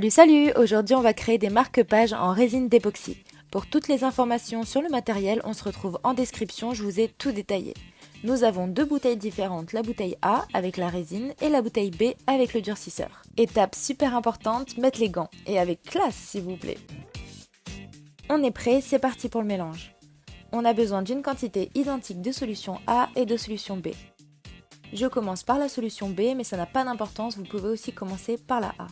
Salut, aujourd'hui on va créer des marque-pages en résine d'époxy. Pour toutes les informations sur le matériel, on se retrouve en description, je vous ai tout détaillé. Nous avons deux bouteilles différentes, la bouteille A avec la résine et la bouteille B avec le durcisseur. Étape super importante, mettre les gants, et avec classe s'il vous plaît. On est prêt, c'est parti pour le mélange. On a besoin d'une quantité identique de solution A et de solution B. Je commence par la solution B, mais ça n'a pas d'importance, vous pouvez aussi commencer par la A.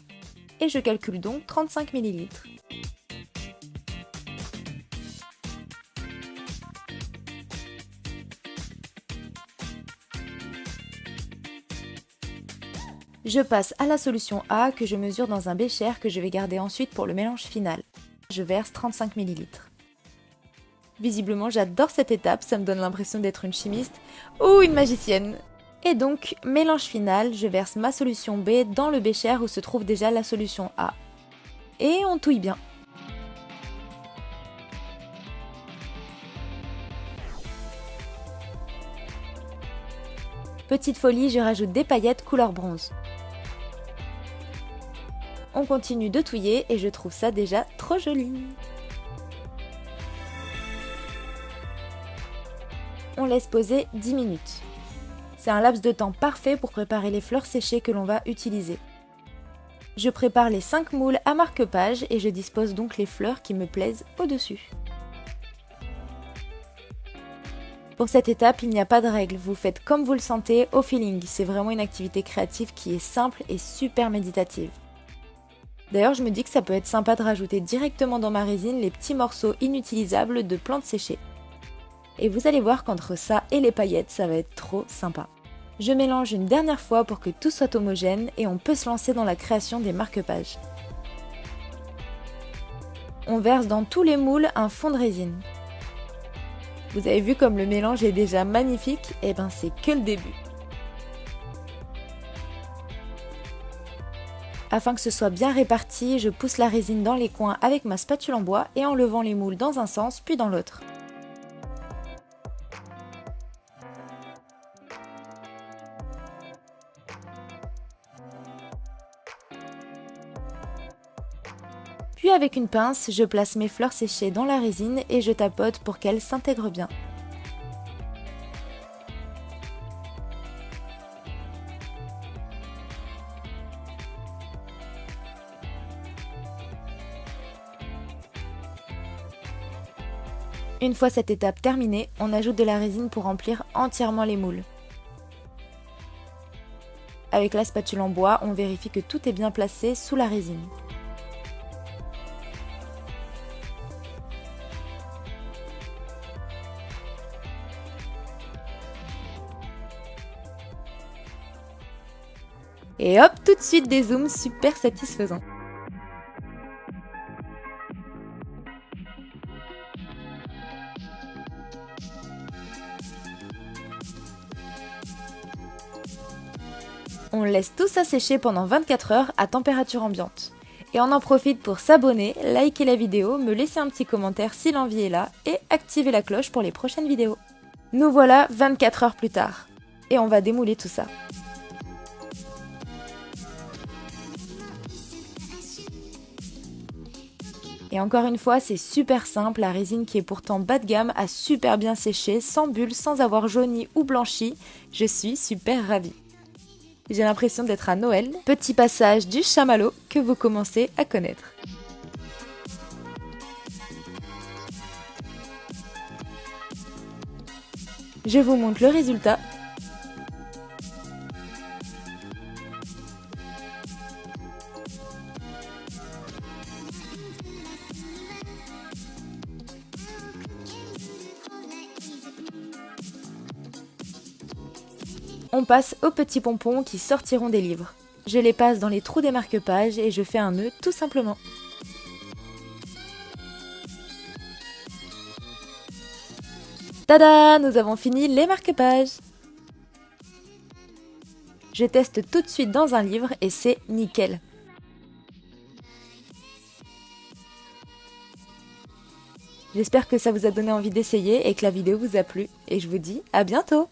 Et je calcule donc 35 ml. Je passe à la solution A que je mesure dans un bécher que je vais garder ensuite pour le mélange final. Je verse 35 ml. Visiblement, j'adore cette étape, ça me donne l'impression d'être une chimiste ou une magicienne. Et donc, mélange final, je verse ma solution B dans le bécher où se trouve déjà la solution A. Et on touille bien. Petite folie, je rajoute des paillettes couleur bronze. On continue de touiller et je trouve ça déjà trop joli. On laisse poser 10 minutes. C'est un laps de temps parfait pour préparer les fleurs séchées que l'on va utiliser. Je prépare les 5 moules à marque-page et je dispose donc les fleurs qui me plaisent au-dessus. Pour cette étape, il n'y a pas de règle, vous faites comme vous le sentez, au feeling. C'est vraiment une activité créative qui est simple et super méditative. D'ailleurs, je me dis que ça peut être sympa de rajouter directement dans ma résine les petits morceaux inutilisables de plantes séchées. Et vous allez voir qu'entre ça et les paillettes, ça va être trop sympa. Je mélange une dernière fois pour que tout soit homogène et on peut se lancer dans la création des marque-pages. On verse dans tous les moules un fond de résine. Vous avez vu comme le mélange est déjà magnifique? Et ben c'est que le début. Afin que ce soit bien réparti, je pousse la résine dans les coins avec ma spatule en bois et en levant les moules dans un sens puis dans l'autre. Puis avec une pince, je place mes fleurs séchées dans la résine et je tapote pour qu'elles s'intègrent bien. Une fois cette étape terminée, on ajoute de la résine pour remplir entièrement les moules. Avec la spatule en bois, on vérifie que tout est bien placé sous la résine. Et hop, tout de suite des zooms super satisfaisants. On laisse tout ça sécher pendant 24 heures à température ambiante. Et on en profite pour s'abonner, liker la vidéo, me laisser un petit commentaire si l'envie est là et activer la cloche pour les prochaines vidéos. Nous voilà 24 heures plus tard. Et on va démouler tout ça. Et encore une fois, c'est super simple, la résine qui est pourtant bas de gamme a super bien séché, sans bulles, sans avoir jauni ou blanchi. Je suis super ravie. J'ai l'impression d'être à Noël. Petit passage du chamallow que vous commencez à connaître. Je vous montre le résultat. On passe aux petits pompons qui sortiront des livres. Je les passe dans les trous des marque-pages et je fais un nœud tout simplement. Tada! Nous avons fini les marque-pages. Je teste tout de suite dans un livre et c'est nickel. J'espère que ça vous a donné envie d'essayer et que la vidéo vous a plu. Et je vous dis à bientôt!